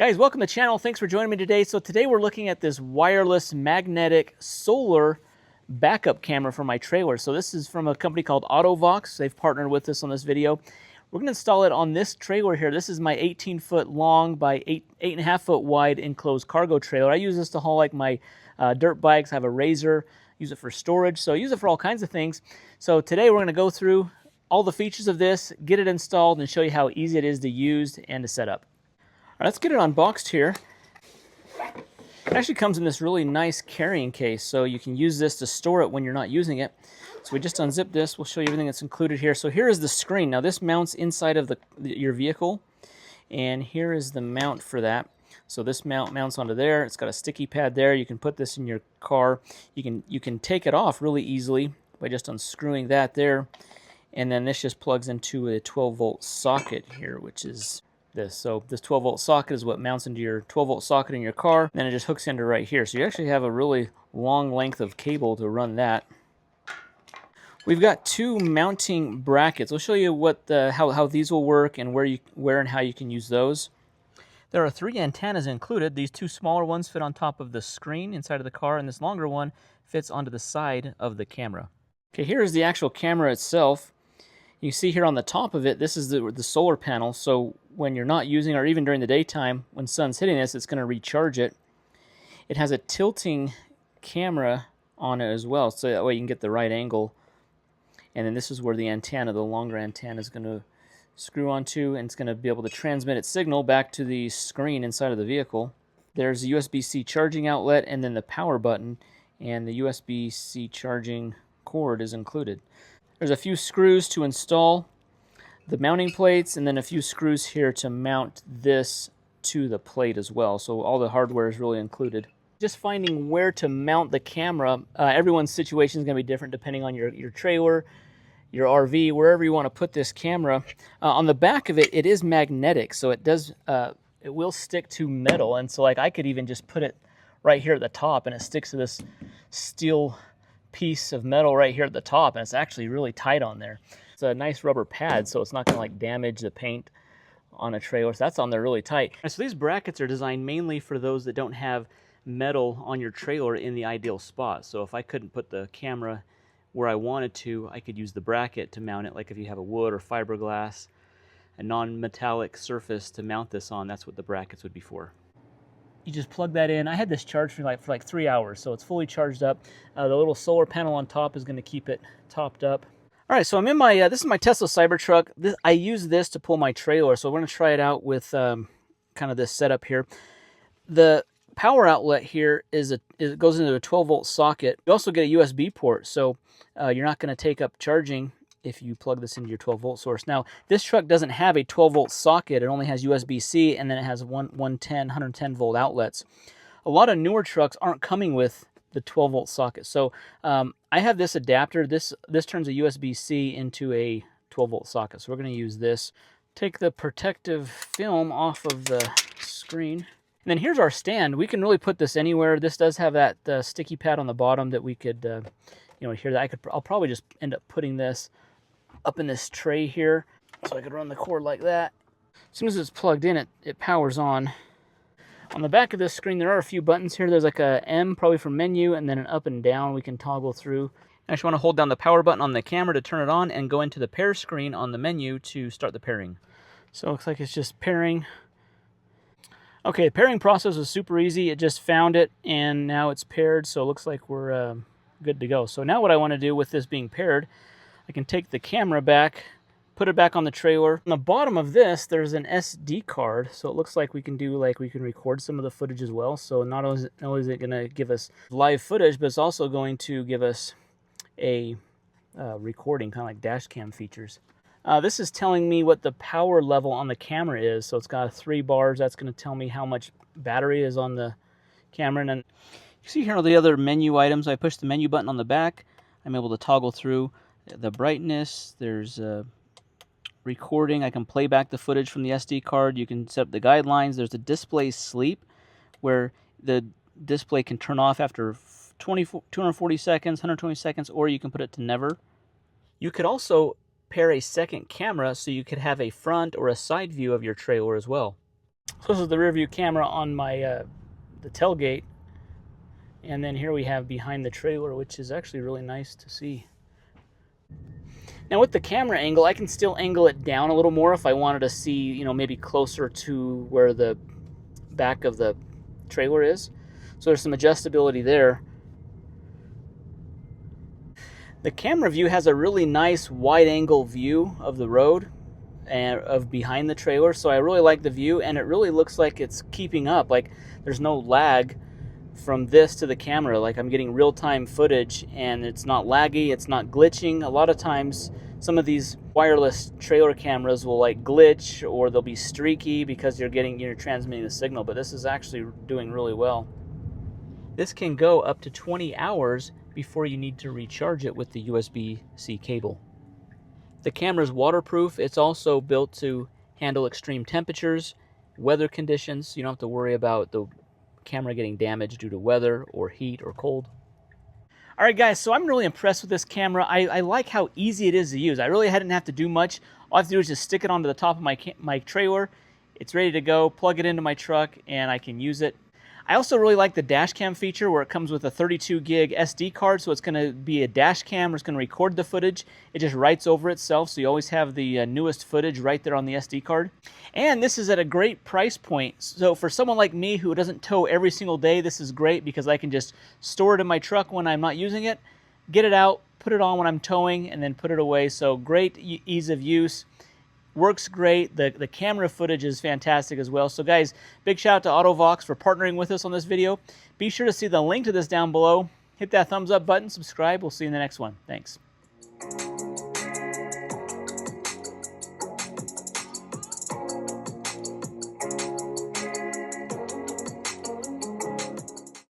Guys, welcome to the channel. Thanks for joining me today. So today we're looking at this wireless magnetic solar backup camera for my trailer. So this is from a company called Auto Vox. They've partnered with us on this video. We're going to install it on this trailer here. This is my 18-foot long by 8.5-foot wide enclosed cargo trailer. I use this to haul like my dirt bikes. I have a razor, use it for storage. So I use it for all kinds of things. So today we're going to go through all the features of this, get it installed, and show you how easy it is to use and to set up. All right, let's get it unboxed here. It actually comes in this really nice carrying case, so you can use this to store it when you're not using it. So we just unzip this. We'll show you everything that's included here. So here is the screen. Now this mounts inside of your vehicle, and here is the mount for that. So this mount mounts onto there. It's got a sticky pad there. You can put this in your car. You can take it off really easily by just unscrewing that there, and then this just plugs into a 12-volt socket here, which is this. So this 12-volt socket is what mounts into your 12-volt socket in your car. Then it just hooks into right here. So you actually have a really long length of cable to run that. We've got two mounting brackets. I'll show you what how these will work and where and how you can use those. There are 3 antennas included. These 2 smaller ones fit on top of the screen inside of the car, and this longer one fits onto the side of the camera. Okay, here is the actual camera itself. You see here on the top of it, this is the solar panel. So when you're not using, or even during the daytime, when sun's hitting this, it's going to recharge it. It has a tilting camera on it as well, so that way you can get the right angle. And then this is where the antenna, the longer antenna, is going to screw onto, and it's going to be able to transmit its signal back to the screen inside of the vehicle. There's a USB-C charging outlet, and then the power button, and the USB-C charging cord is included. There's a few screws to install the mounting plates, and then a few screws here to mount this to the plate as well. So all the hardware is really included. Just finding where to mount the camera, everyone's situation is going to be different depending on your trailer, your RV, wherever you want to put this camera. On the back of it, it is magnetic, so it will stick to metal. And so like I could even just put it right here at the top, and it sticks to this steel piece of metal right here at the top, and it's actually really tight on there. It's a nice rubber pad, so it's not going to like damage the paint on a trailer. So that's on there really tight. And so these brackets are designed mainly for those that don't have metal on your trailer in the ideal spot. So if I couldn't put the camera where I wanted to, I could use the bracket to mount it. Like if you have a wood or fiberglass, a non-metallic surface to mount this on, that's what the brackets would be for. You just plug that in. I had this charged for like 3 hours, so it's fully charged up. The little solar panel on top is going to keep it topped up. All right, so I'm in my, this is my Tesla Cybertruck. I use this to pull my trailer, so we're going to try it out with kind of this setup here. The power outlet here it goes into a 12-volt socket. You also get a USB port, so you're not going to take up charging if you plug this into your 12-volt source. Now, this truck doesn't have a 12-volt socket. It only has USB-C, and then it has 110-volt outlets. A lot of newer trucks aren't coming with the 12-volt socket. So I have this adapter. This turns a USB-C into a 12-volt socket. So we're going to use this. Take the protective film off of the screen. And then here's our stand. We can really put this anywhere. This does have that sticky pad on the bottom that we could, I'll probably just end up putting this up in this tray here, so I could run the cord like that. As soon as it's plugged in, it powers on. On the back of this screen, there are a few buttons here. There's like a M, probably for menu, and then an up and down we can toggle through. I just want to hold down the power button on the camera to turn it on, and go into the pair screen on the menu to start the pairing. So it looks like it's just pairing. Okay, the pairing process was super easy. It just found it, and now it's paired, so it looks like we're good to go. So now what I want to do with this being paired, I can take the camera back, put it back on the trailer. On the bottom of this, there's an SD card, so it looks like we can record some of the footage as well. So not only is it going to give us live footage, but it's also going to give us a recording, kind of like dash cam features. This is telling me what the power level on the camera is. So it's got 3 bars. That's going to tell me how much battery is on the camera. And then you see here all the other menu items. I push the menu button on the back. I'm able to toggle through the brightness. There's recording. I can play back the footage from the SD card. You can set up the guidelines. There's a display sleep, where the display can turn off after 240 seconds, 120 seconds, or you can put it to never. You could also pair a second camera, so you could have a front or a side view of your trailer as well. So this is the rear view camera on my the tailgate. And then here we have behind the trailer, which is actually really nice to see. Now with the camera angle, I can still angle it down a little more if I wanted to see, you know, maybe closer to where the back of the trailer is. So there's some adjustability there. The camera view has a really nice wide angle view of the road and of behind the trailer. So I really like the view, and it really looks like it's keeping up. Like there's no lag from this to the camera. Like I'm getting real-time footage and it's not laggy, it's not glitching. A lot of times some of these wireless trailer cameras will like glitch, or they'll be streaky because you're transmitting the signal, but this is actually doing really well. This can go up to 20 hours before you need to recharge it with the USB-C cable. The camera is waterproof. It's also built to handle extreme temperatures, weather conditions. You don't have to worry about the camera getting damaged due to weather or heat or cold. All right, guys, so I'm really impressed with this camera. I like how easy it is to use. I really didn't have to do much. All I have to do is just stick it onto the top of my trailer. It's ready to go, plug it into my truck, and I can use it. I also really like the dash cam feature where it comes with a 32 gig SD card, so it's going to be a dash cam where it's going to record the footage. It just writes over itself, so you always have the newest footage right there on the SD card. And this is at a great price point, so for someone like me who doesn't tow every single day, this is great because I can just store it in my truck when I'm not using it, get it out, put it on when I'm towing, and then put it away. So great ease of use. Works great. The camera footage is fantastic as well. So guys, big shout out to Auto Vox for partnering with us on this video. Be sure to see the link to this down below. Hit that thumbs up button, subscribe. We'll see you in the next one. Thanks.